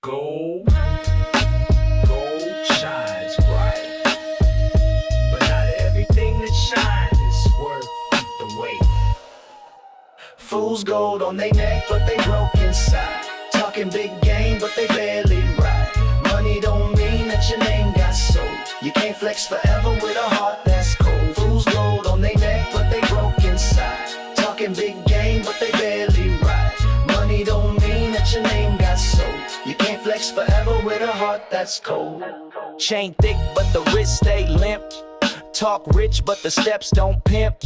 Gold shines bright, but not everything that shines is worth the wait. Fools gold on their neck, but they broke inside. Talking big game, but they barely ride. Money don't mean that your name got sold. You can't flex forever with a heart that's cold. Fools gold on their neck, but they broke inside. Talking big game, but they barely ride. Money don't mean that your name got sold. You can't flex forever with a heart that's cold. Chain thick, but the wrist stay limp. Talk rich, but the steps don't pimp.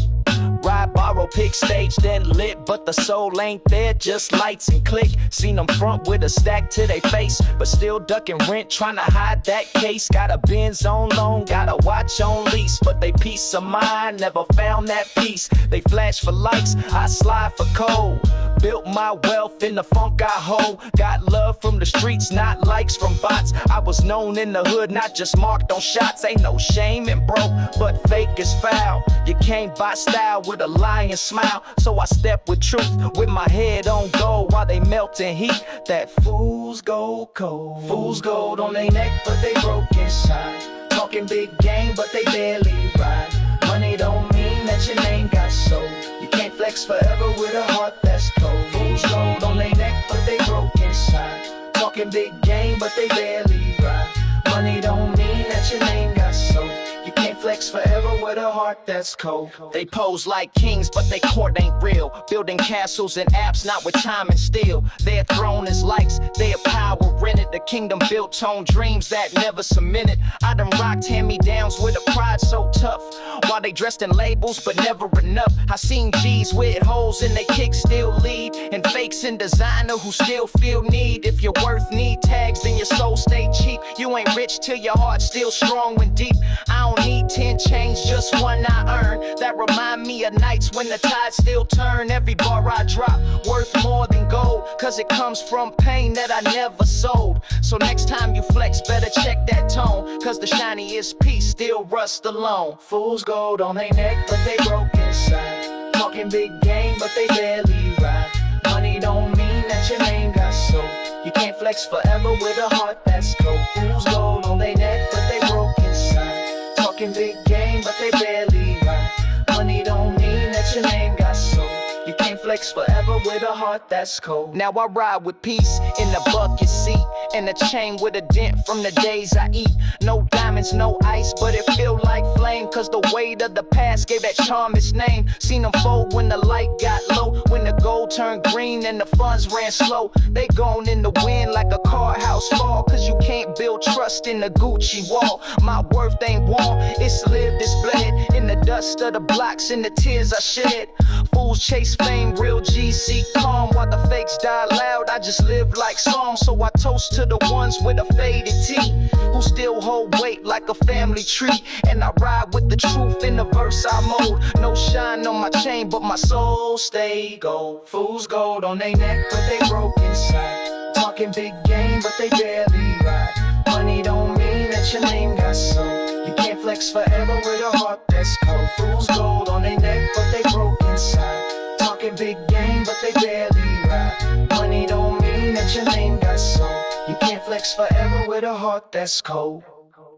Ride, borrow, pick stage, then lit, but the soul ain't there, just lights and click. Seen them front with a stack to their face, but still ducking rent, trying to hide that case. Got a Benz on loan, got a watch on lease, but they peace of mind never found that peace. They flash for likes, I slide for cold. Built my wealth in the funk I hold. Got love from the streets, not likes from bots. I was known in the hood, not just marked on shots. Ain't no shame in broke, but fake is foul. You can't buy style with a lying smile. So I step with truth, with my head on gold, while they melt in heat. That fools go cold. Fools gold on their neck, but they broke inside. Talking big game, but they barely ride. Money don't mean that your name got sold. You can't flex forever with a heart that's cold. Fools gold on their neck, but they broke inside. Talking big game, but they barely ride. Money don't mean that your name got sold. You can't flex forever with a heart that's cold. They pose like kings, but they court ain't real. Building castles and apps, not with time and steel. Their throne is likes, their power rented. The kingdom built on dreams that never cemented. I done rocked hand-me-downs with a pride so tough, while they dressed in labels, but never enough. I seen G's with holes in they kicks still lead, and fakes in designer who still feel need. If your worth need tags, then your soul stay cheap. You ain't rich till your heart still strong and deep. I don't need 10 chains, just one I earn. That remind me of nights when the tide still turn. Every bar I drop, worth more than gold, cause it comes from pain that I never sold. So next time you flex, better check that tone, cause the shiniest piece still rust alone. Fools gold on their neck, but they broke inside. Talking big game, but they barely ride. Money don't mean that your name got sold. You can't flex forever with a heart that's cold. Fools gold on their neck, but they broke inside. Talking big game, but they barely ride. Money don't mean that your name got sold. You can't flex forever with a heart that's cold. Now I ride with peace in the bucket seat, and a chain with a dent from the days I eat. No diamonds, no ice, but it feel like flame, cause the weight of the past gave that charm its name. Seen them fold when the light got low, when the gold turned green and the funds ran slow. They gone in the wind like a car house fall, cause you can't build trust in the Gucci wall. My worth ain't worn, it's lived, it's bled in the dust of the blocks and the tears I shed. Fools chase fame, real G's seek calm, while the fakes die loud. I just live like songs, so I toast to the ones with a faded tee, who still hold weight like a family tree. And I ride with the truth in the verse I mold. No shine on my chain, but my soul stay gold. Fools gold on their neck, but they broke inside. Talking big game, but they barely ride. Money don't mean that your name got sold. You can't flex forever with a heart that's cold. Fools gold on their neck, but they broke inside. Talking big game, but they barely ride. Money don't mean that your name got sold. You can't flex forever with a heart that's cold.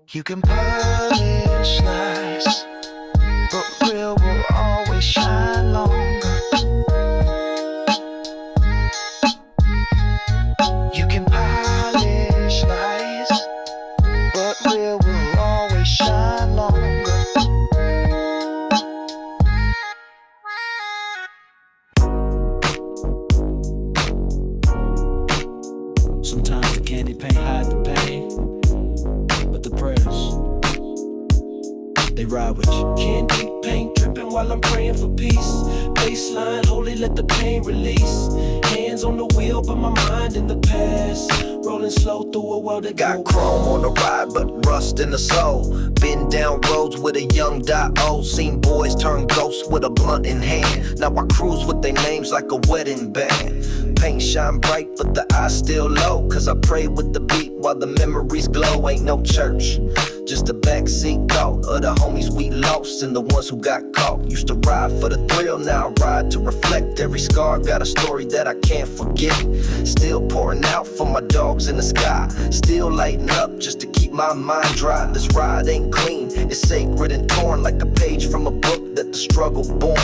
You can polish nice, but real will always shine longer. You can polish nice, but real will always shine longer. Sometimes the candy paint hide the pain, but the prayers, they ride with you. Candy paint dripping while I'm praying for peace. Baseline, holy, let the pain release. Hands on the wheel, but my mind in the past. Rolling slow through a world that got chrome on the ride, but rust in the soul. Been down roads with a young .o. Seen boys turn ghosts with a blunt in hand. Now I cruise with their names like a wedding band. paint shine bright, but the eye still low. Cause I pray with the beat while the memories glow. Ain't no church, just a backseat thought of the homies we lost and the ones who got caught. Used to ride for the thrill, now I ride to reflect. Every scar got a story that I can't forget. Still pouring out for my dogs in the sky. Still lighting up just to keep my mind dry. This ride ain't clean, it's sacred and torn like a page from a book that the struggle born.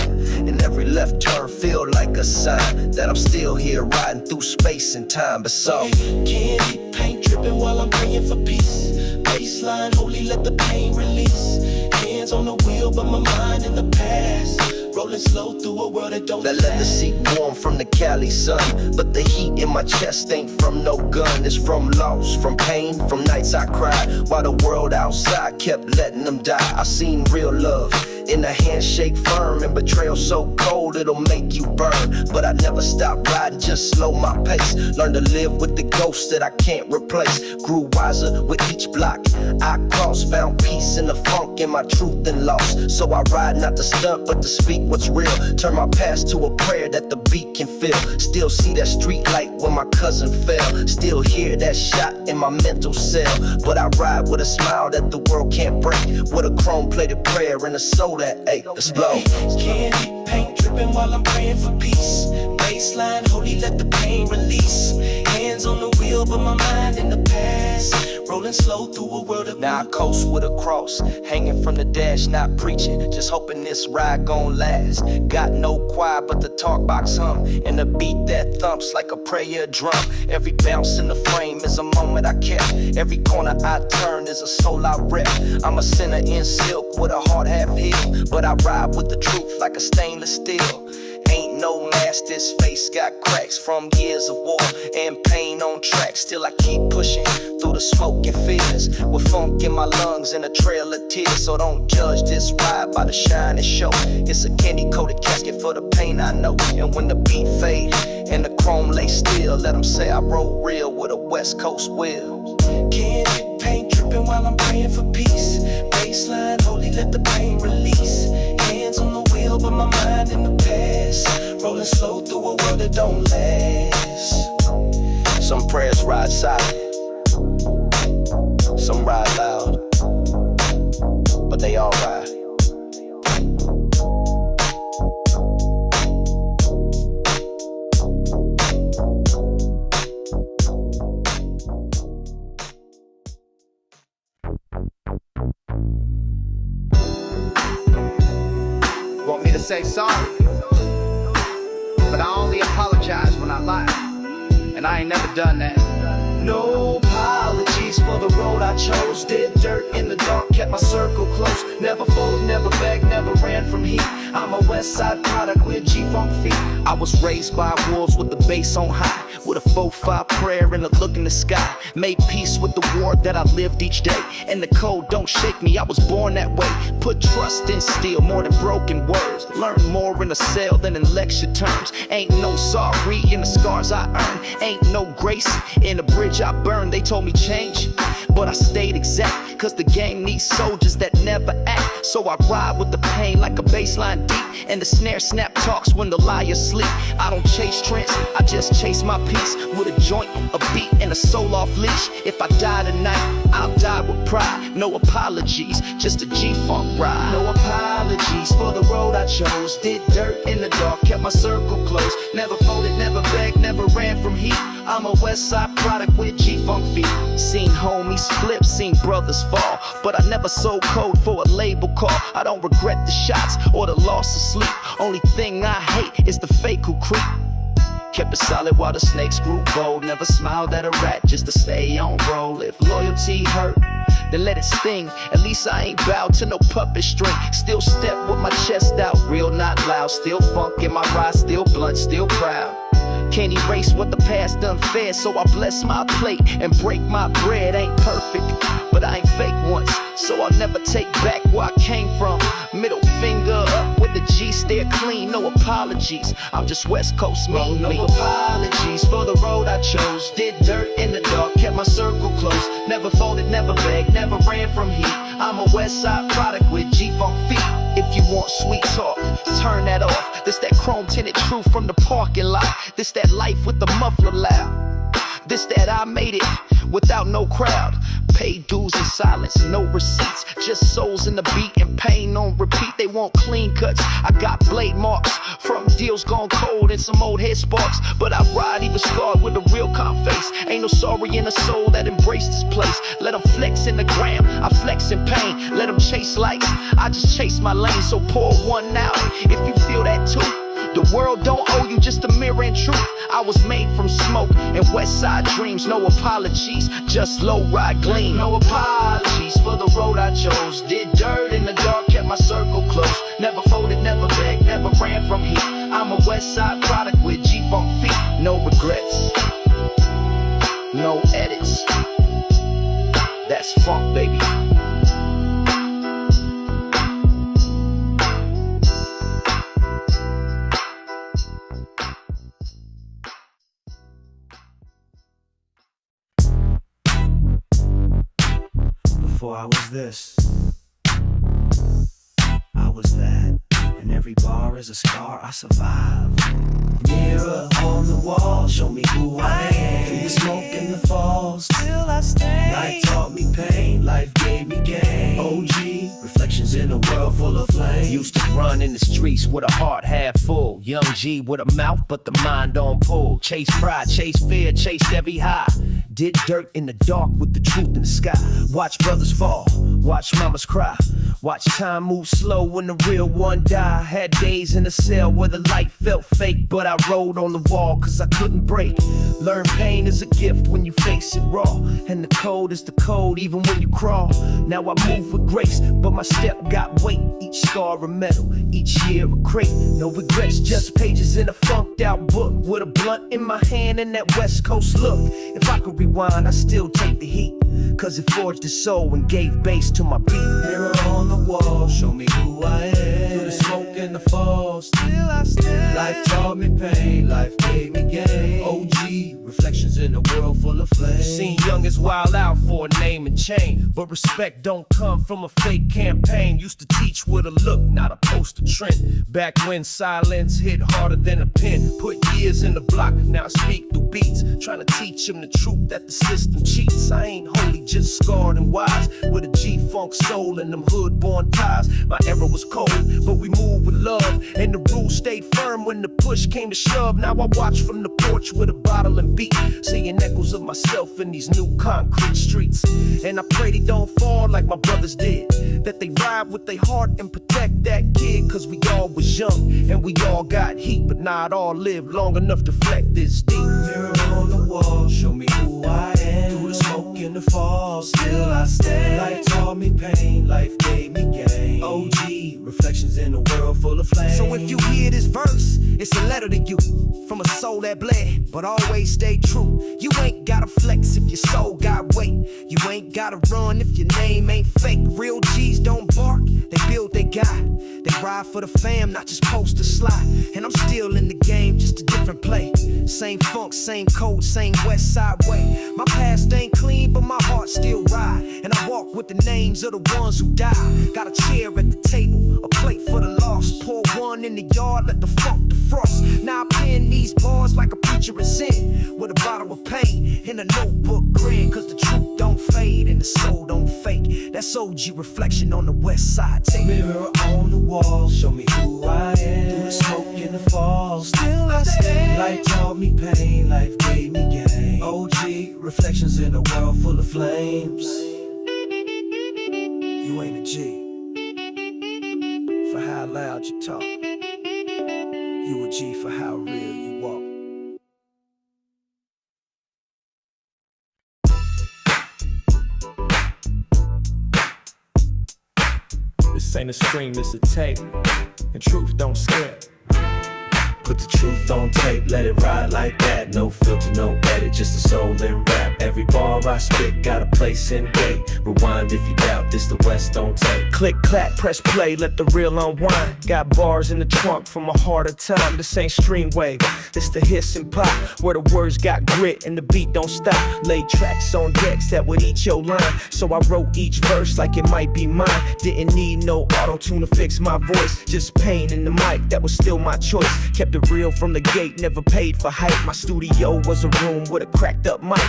And every left turn feel like a sign that I'm still here riding through space and time. But so candy paint dripping while I'm praying for peace. Baseline, holy, let the pain release. Hands on the wheel, but my mind in the past. Rolling slow through a world that don't that leather seat warm from the Cali sun. But the heat in my chest ain't from no gun. It's from loss, from pain, from nights I cried while the world outside kept letting them die. I seen real love in a handshake firm, and betrayal so cold it'll make you burn. But I never stop riding, just slow my pace. Learn to live with the ghosts that I can't replace. Grew wiser with each block I crossed. Found peace in the funk and my truth and loss. So I ride not to stunt but to speak what's real. Turn my past to a prayer that the beat can feel. Still see that street light when my cousin fell. Still hear that shot in my mental cell. But I ride with a smile that the world can't break. With a chrome-plated prayer and a soul that ache. Let's blow. Candy paint dripping while I'm praying for peace. Baseline, holy, let the pain release. Hands on the wheel, but my mind in the past. Rolling slow through a world of now I coast with a cross, hanging from the dash, not preaching, just hoping this ride gon' last. Got no choir but the talk box hum, and a beat that thumps like a prayer drum. Every bounce in the frame is a moment I kept. Every corner I turn is a soul I rep. I'm a sinner in silk with a heart half healed, but I ride with the truth like a stainless steel. Ain't no mask, this face got cracks from years of war and pain on track. Still I keep pushing through the smoke and fears, with funk in my lungs and a trail of tears. So don't judge this ride by the shine and show. It's a candy-coated casket for the pain I know. And when the beat fade and the chrome lay still, let them say I roll real with a West Coast will. Candy paint dripping while I'm praying for peace. Baseline, holy, let the pain release. Hands on the wheel, but my mind in the past. Rolling slow through a world that don't last. Some prayers ride silent, some ride loud, but they all ride. Want me to say sorry, but I only apologize when I lie, and I ain't never done that. No apologies for the road I chose. Did dirt in the dark, kept my circle close. Never folded, never begged, never ran from heat. I'm a Westside product with Gfunk feet. I was raised by wolves with the bass on high, with a 4-5 prayer and a look in the sky. Made peace with the war that I lived each day, and the cold don't shake me, I was born that way. Put trust in steel more than broken words. Learn more in a cell than in lecture terms. Ain't no sorry in the scars I earned. Ain't no grace in the bridge I burned. They told me change, but I stayed exact, cause the game needs soldiers that never act. So I ride with the pain like a baseline deep, and the snare snap talks when the liars sleep. I don't chase trends, I just chase my peace, with a joint, a beat, and a soul off leash. If I die tonight, I'll die with pride. No apologies, just a Gfunk ride. No apologies for the road I chose. Did dirt in the dark, kept my circle close. Never folded, never begged, never ran from heat. I'm a Westside product with Gfunk feet. Seen homies flip, seen brothers fall, but I never sold code for a label call. I don't regret the shots or the loss of sleep. Only thing I hate is the fake who creep. Kept it solid while the snakes grew bold. Never smiled at a rat just to stay on roll. If loyalty hurt, then let it sting. At least I ain't bowed to no puppet string. Still step with my chest out, real not loud. Still funk in my ride, still blunt, still proud. Can't erase what the past done fed, so I bless my plate and break my bread. Ain't perfect, but I ain't fake once, so I'll never take back where I came from. Middle finger up with the G, stare clean, no apologies. I'm just West Coast mean. No apologies for the road I chose. Did dirt in the dark, kept my circle close. Never folded, never begged, never ran from heat. I'm a Westside product with Gfunk feet. If you want sweet talk, turn that off. This that chrome tinted truth from the parking lot. This that life with the muffler loud. This that I made it without no crowd. Paid dues in silence, no receipts. Just souls in the beat and pain on repeat. They want clean cuts. I got blade marks from deals gone cold and some old head sparks. But I ride even scarred with a real calm face. Ain't no sorry in a soul that embraced this place. Let them flex in the gram, I flex in pain. Let them chase likes, I just chase my lane. So pour one out if you feel that too. The world don't owe you just a mirror and truth. I was made from smoke and Westside dreams. No apologies, just low ride gleam. No apologies for the road I chose. Did dirt in the dark, kept my circle close. Never folded, never begged, never ran from heat. I'm a Westside product with Gfunk feet. No regrets, no edits. That's funk, baby. Before I was this, I was that, and every bar is a scar I survived. Mirror on the wall, show me who I am. Through the smoke and the falls, still I stand. Night taught me pain, life gave me gain. OG, reflections in a world full of flame. Used to run in the streets with a heart half full. Young G with a mouth, but the mind on pull. Chase pride, chase fear, chased every high. Did dirt in the dark with the truth in the sky. Watch brothers fall, watch mamas cry. Watch time move slow when the real one die. Had days in a cell where the light felt fake, but I rode on the wall cause I couldn't break. Learn pain is a gift when you face it raw, and the code is the code even when you crawl. Now I move with grace, but my step got weight. Each scar a medal, each year a crate. No regrets, just pages in a funked out book, with a blunt in my hand and that West Coast look. If I could rewind, I still take the heat, cause it forged the soul and gave bass to my beat. Mirror on the wall, show me who I am. Through the smoke and the falls, still I stand. Life taught me pain, life gave me gain. OG, reflections in a world full of flames. Seen youngest wild out for a name and chain, but respect don't come from a fake campaign. Used to teach with a look, not a poster trend. Back when silence hit harder than a pen. Put years in the block, now I speak through beats. Trying to teach them the truth that the system cheats. I ain't holy, just scarred and wise, with a G-funk soul and them hood-born ties. My era was cold, but we moved with love, and the rules stayed firm when the push came to shove. Now I watch from the porch with a bottle and beat, seeing echoes of myself in these new concrete streets. And I pray they don't fall like my brothers did, that they ride with their heart and protect that kid. Cause we all was young and we all got heat, but not all lived long enough to flex this deep. Mirror on the wall, show me who I am. Through the smoke and the fall, still I stand. Life taught me pain, life gave me gain. OG, reflections in a world full of flames. So if you hear this verse, it's a letter to you, from a soul that bled, but always stay true. You ain't gotta flex if your soul got weight. You ain't gotta run if your name ain't fake. Real G's don't bark, they build they guy. They ride for the fam, not just post a slide. And I'm still in the game, just a different play. Same funk, same code, same west side way. My past ain't clean, but my heart still ride. And I walk with the names of the ones who died. Got a chair at the table, a plate for the lost. Pour one in the yard, let the funk defrost. Now I pen these bars like a preacher is in, with a bottle of pain in a notebook grin. Cause the truth don't fade and the soul don't fake. That's OG reflection on the west side. Take Mirror on the wall, show me who I am. Through the smoke and the fall, still I stand. Life taught me pain, life gave me gain. OG, reflections in a world full of flames. You ain't a G for how loud you talk. You a G for how real you walk. This ain't a scream, this a tape, and truth don't scare. Put the truth on tape, let it ride like that. No filter, no edit, just a soul in rap. Every bar I spit got a place in date. Rewind if you doubt, this the West on tape. Click, clack, press play, let the reel unwind. Got bars in the trunk from a harder time. This ain't stream wave, this the hiss and pop, where the words got grit and the beat don't stop. Laid tracks on decks that would eat your line, so I wrote each verse like it might be mine. Didn't need no auto-tune to fix my voice, just pain in the mic, that was still my choice. Kept it real from the gate, never paid for hype. My studio was a room with a cracked up mic.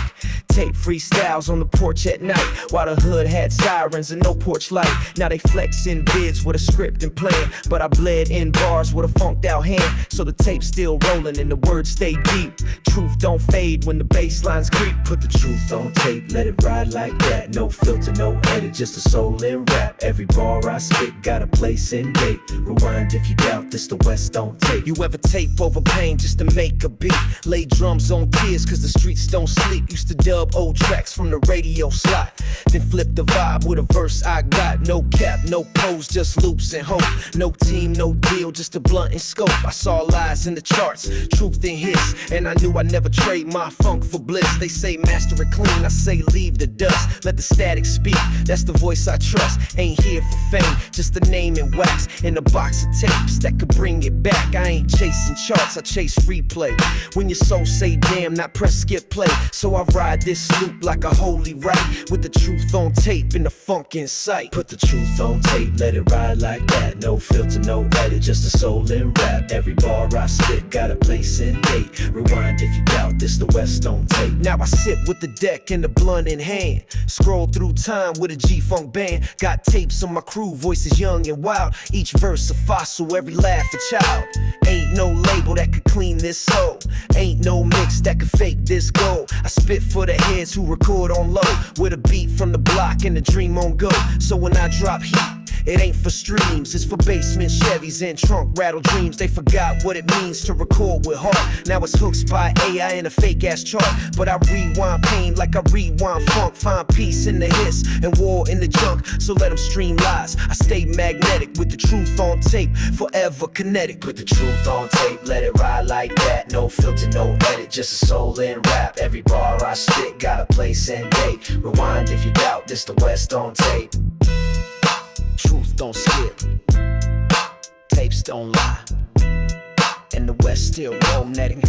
Tape freestyles on the porch at night, while the hood had sirens and no porch light. Now they flexing vids with a script and plan, but I bled in bars with a funked out hand. So the tape's still rolling and the words stay deep. Truth don't fade when the bass lines creep. Put the truth on tape, let it ride like that. No filter, no edit, just a soul in rap. Every bar I spit got a place in date. Rewind if you doubt, this the West on tape. You ever tape over pain just to make a beat? Lay drums on tears cause the streets don't sleep. Used to dub old tracks from the radio slot, then flip the vibe with a verse I got. No cap, no pose, just loops and hope. No team, no deal, just a blunt and scope. I saw lies in the charts, truth in hits, and I knew I'd never trade my funk for bliss. They say master it clean, I say leave the dust. Let the static speak, that's the voice I trust. Ain't here for fame, just a name in wax in a box of tapes that could bring it back. I ain't chasing charts, I chase free play. When your soul say damn, not press skip play. So I ride this loop like a holy right, with the truth on tape and the funk in sight. Put the truth on tape, let it ride like that. No filter, no edit, just a soul in rap. Every bar I spit got a place in date. Rewind if you doubt, this the West on tape. Now I sit with the deck and the blunt in hand, scroll through time with a G-Funk band. Got tapes on my crew, voices young and wild. Each verse a fossil, every laugh a child. Ain't no label that could clean this soul. Ain't no mix that could fake this gold. I spit for the heads who record on low, with a beat from the block and the dream on go. So when I drop heat, it ain't for streams, it's for basement Chevys and trunk rattle dreams. They forgot what it means to record with heart. Now it's hooks by AI and a fake ass chart. But I rewind pain like I rewind funk. Find peace in the hiss and war in the junk. So let them stream lies, I stay magnetic with the truth on tape, forever kinetic. Put the truth on tape, let it ride like that. No filter, no edit, just a soul in rap. Every bar I spit got a place and date. Rewind if you doubt, this the West on tape. Truth don't skip, tapes don't lie, and the West still rollin'.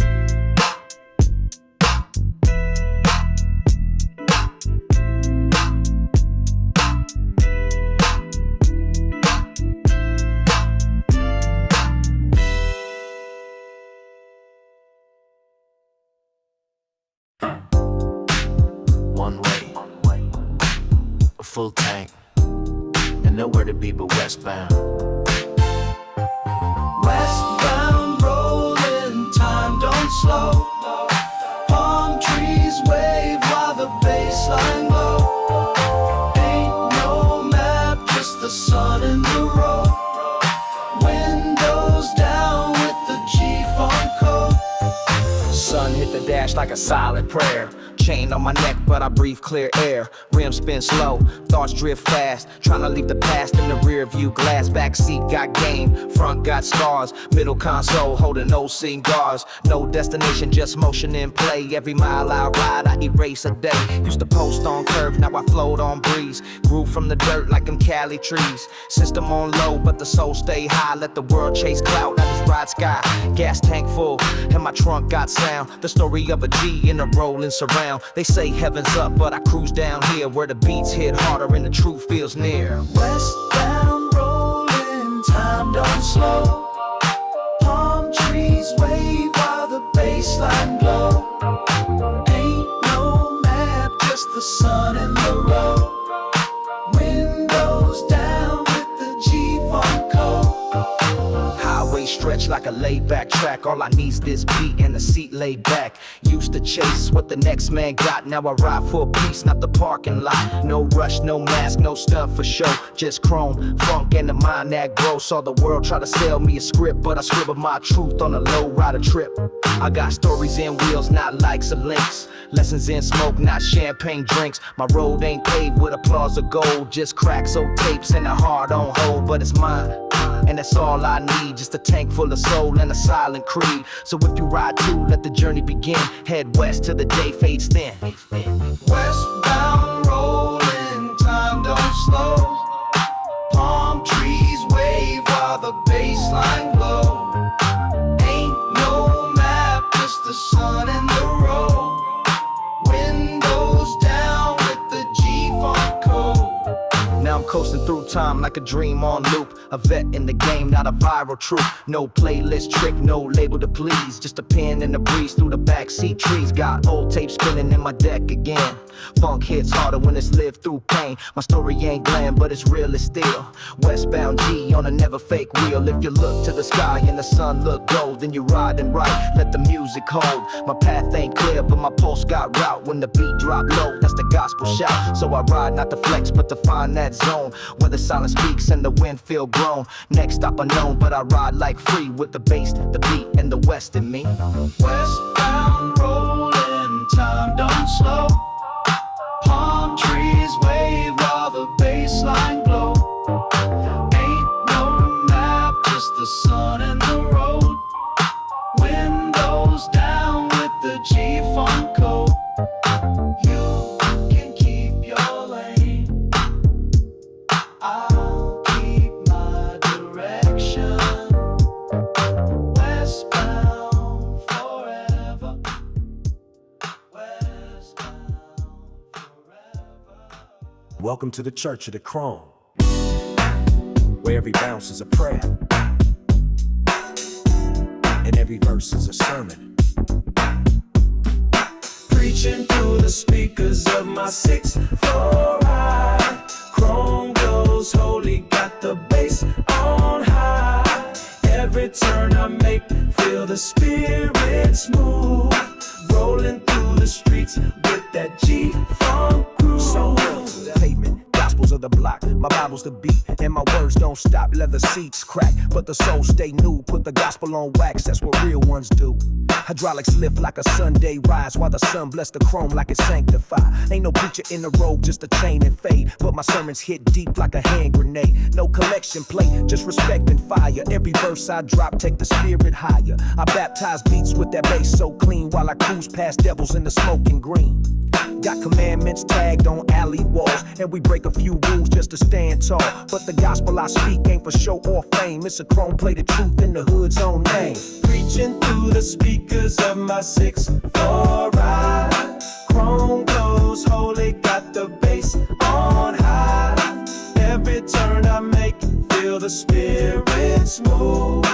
One way, a full tank, and nowhere to be but westbound. Westbound, rolling, time don't slow. Palm trees wave while the bassline glow. Ain't no map, just the sun and the road. Windows down with the Gfunk code. Sun hit the dash like a silent prayer. Chain on my neck, but I breathe clear air. Rims spin slow, thoughts drift fast. Tryna leave the past in the rear view glass. Backseat got game, front got scars. Middle console holding no cigars. No destination, just motion in play. Every mile I ride, I erase a day. Used to post on curve, now I float on breeze. Grew from the dirt like them Cali trees. System on low, but the soul stay high. Let the world chase clout, I just ride sky. Gas tank full, and my trunk got sound. The story of a G in a rolling surround. They say heaven's up, but I cruise down here where the beats hit harder and the truth feels near. Westbound, rolling, time don't slow. Palm trees wave while the bassline glow. Ain't no map, just the sun and the road. Windows down with the Gfunk code. Highway stretch like a laid-back track. All I need's this beat and the seat laid back. Used to chase what the next man got. Now I ride for a piece, not the parking lot. No rush, no mask, no stuff for show. Just chrome, funk, and the mind that grows. Saw the world try to sell me a script, but I scribbled my truth on a low rider trip. I got stories in wheels, not likes or links. Lessons in smoke, not champagne drinks. My road ain't paved with applause or gold. Just cracks, old tapes, and a heart on hold, but it's mine. and that's all I need. Just a tank full of soul and a silent creed. So if you ride too, let the journey begin. Head west till the day fades thin. Westbound rolling, time don't slow. Palm trees wave while the bassline blow. Ain't no map, just the sun and the road. Windows down with the Gfunk code. Now I'm coasting through time like a dream on loop. A vet in the game, not a viral troop. No playlist trick, no label to please. Just a pen and a breeze through the backseat trees. Got old tape spinning in my deck again. Funk hits harder when it's lived through pain. My story ain't glam, but it's real as steel. Westbound G on a never fake wheel. If you look to the sky and the sun look gold, then you're riding right, let the music hold. My path ain't clear, but my pulse got route. When the beat drop low, that's the gospel shout. So I ride not to flex, but to find that zone where the silence speaks and the wind feel grown. Next stop unknown, but I ride like free with the bass, the beat, and the west in me. Westbound rolling, time don't slow. Palm trees wave while the bassline glow. Ain't no map, just the sun and the road. Windows down with the Gfunk code. You can keep your lane, I'll keep my direction. Westbound forever. Westbound forever. Welcome to the Church of the Chrome, where every bounce is a prayer and every verse is a sermon. Preaching through the speakers of my 6-4 ride. Chrome goes holy, got the bass on high. Every turn I make, feel the spirit move. Rolling through the streets with that G-Funk groove. So the pavement, gospels of the block. My Bible's the beat, and my words don't stop. Leather seats crack, but the soul stay new. Put the gospel on wax, that's what real ones do. Hydraulics lift like a Sunday rise, while the sun bless the chrome like it's sanctified. Ain't no preacher in the robe, just a chain and fade. But my sermons hit deep like a hand grenade. No collection plate, just respect and fire. Every verse I drop, take the spirit higher. I baptize beats with that bass so clean, while I cruise past devils in the smoking green. Got commandments tagged on alley walls, and we break a few rules just to stand tall. But the gospel I speak ain't for show or fame. It's a chrome plate of truth in the hood's own name. Preaching through the speakers of my 6-4 ride. Chrome goes holy, got the bass on high. Every turn I make, feel the spirit smooth.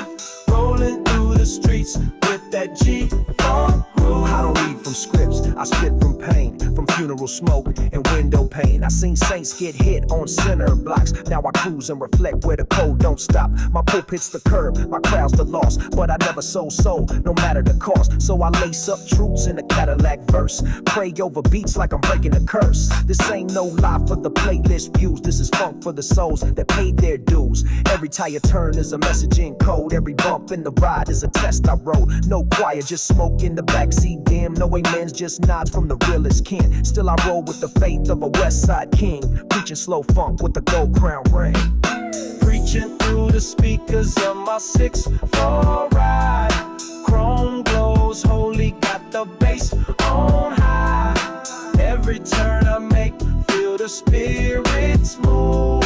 Rolling through the streets with that G-Funk groove. I don't read from scripts, I spit from pain, from funeral smoke and window pane. I seen saints get hit on center blocks. Now I cruise and reflect where the code don't stop. My pulpit's the curb, my crowd's the loss, but I never sold soul, no matter the cost. So I lace up truths in a Cadillac verse, pray over beats like I'm breaking a curse. This ain't no lie for the playlist views, this is funk for the souls that paid their dues. Every tire turn is a message in code, every bump in the ride is a test I wrote. No choir, just smoke in the backseat, damn, no amens, just nods from the realest kin. Still I roll with the faith of a Westside king, preaching slow funk with the gold crown ring. Preaching through the speakers of my 6-4 ride. Chrome glows holy, got the bass on high. Every turn I make, feel the spirit smooth.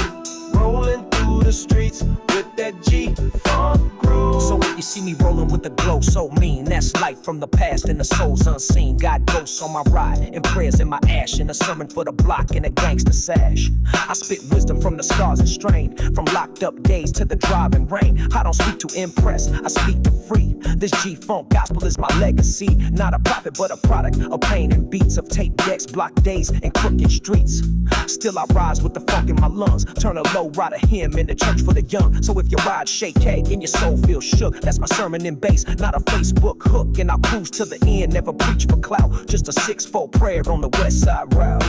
Rolling through the streets with that G-Funk groove. So if you see me rolling with the glow so mean, that's light from the past and the soul's unseen. Got ghosts on my ride and prayers in my ash, and a sermon for the block and a gangster sash. I spit wisdom from the scars and strain, from locked up days to the driving rain. I don't speak to impress, I speak to free. This G-Funk gospel is my legacy. Not a prophet but a product of pain and beats, of tape decks, block days, and crooked streets. Still I rise with the funk in my lungs, turn a low rider hymn in the church for the young. So if your ride shake cake and your soul feels shook, that's my sermon in bass, not a Facebook hook. And I'll cruise to the end, never preach for clout, just a 6-4 prayer on the Westside route.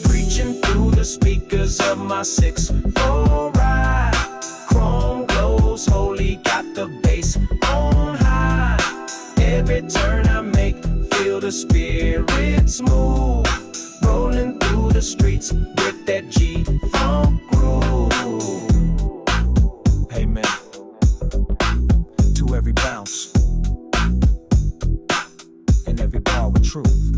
Preaching through the speakers of my 6-4 ride. Chrome glows holy, got the bass on high. Every turn I make, feel the spirit smooth. Rolling through the streets with that G-Funk groove. Hey man, truth.